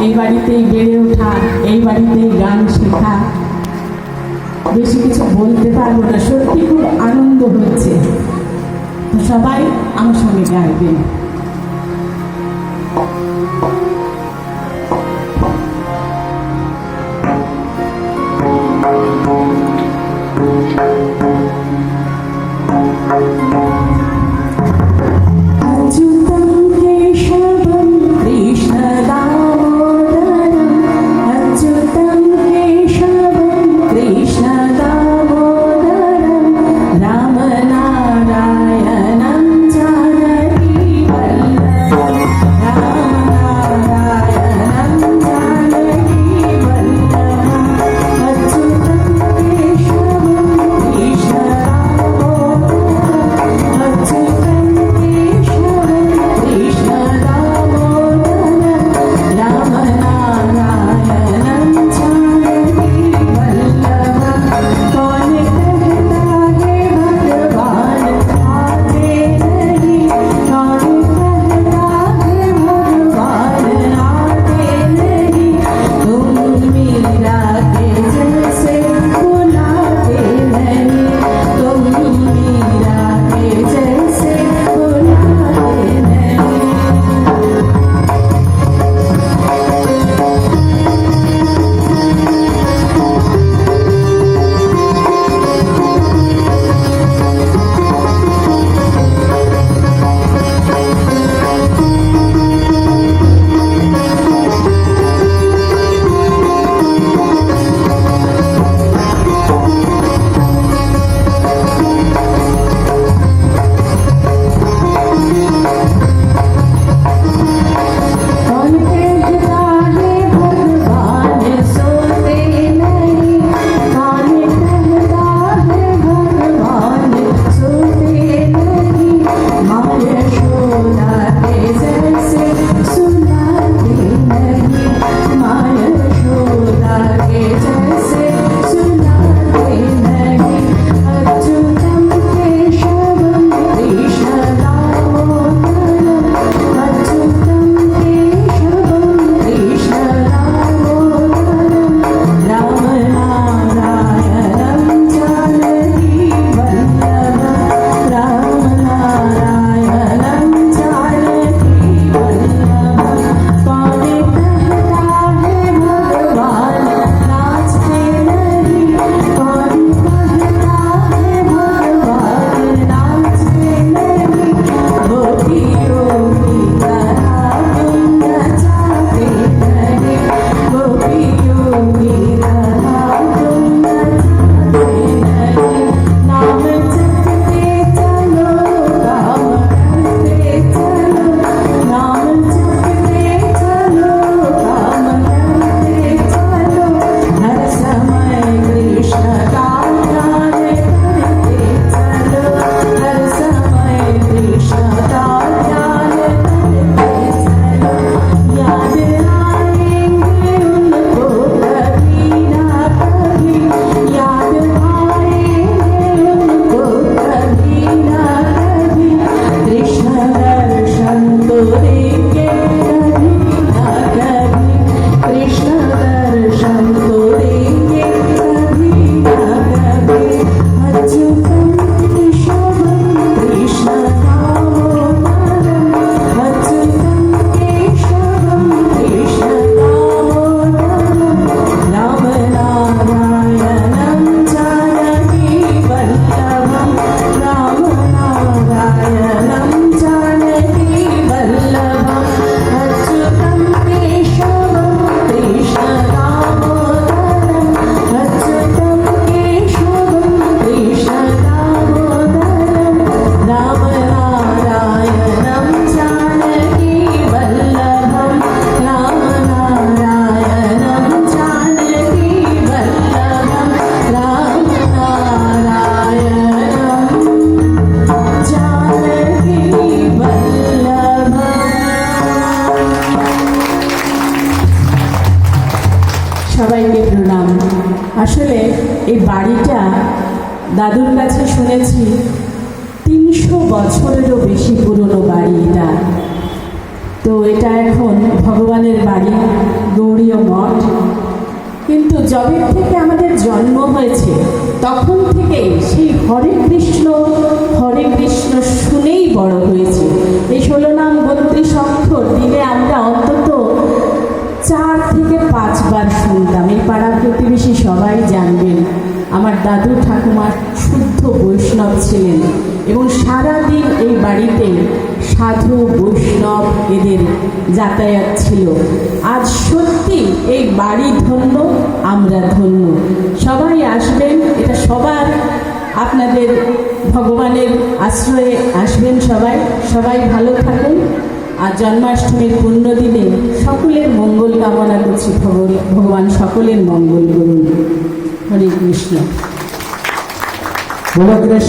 এই বাড়িতেই বেড়ে ওঠা, এই বাড়িতেই গান শেখা। বেশি কিছু বলতে পারবো না, সত্যি খুব আনন্দ হচ্ছে। তো সবাই আমার সঙ্গে গাইবেন। সবাইকে প্রণাম। আসলে এই বাড়িটা দাদুর কাছে শুনেছি 300 বছরেরও বেশি পুরনো বাড়ি এটা। তো এটা এখন ভগবানের বাড়ি, জন্ম হয়েছে তখন থেকে সেই হরে কৃষ্ণ শুনেই বড় হয়েছে। এই 16 নাম 32 অক্ষর দিনে আমরা অন্তত 4 থেকে 5 বার শুনতাম। এই পাড়া প্রতিবেশী সবাই জানবেন আমার দাদু ঠাকুমা শুদ্ধ বৈষ্ণব ছিলেন এবং সারাদিন এই বাড়িতে সাধু বৈষ্ণব এদের যাতায়াত ছিল। আজ সত্যি এই বাড়ি ধন্য, আমরা ধন্য। সবাই আসবেন, এটা সবার আপনাদের ভগবানের আশ্রয়ে আসবেন সবাই। সবাই ভালো থাকুন। আর জন্মাষ্টমীর পুণ্যদিনে সকলের মঙ্গল কামনা করছি। ভগবান সকলের মঙ্গল করুন। হরে কৃষ্ণ। বলো কৃষ্ণ।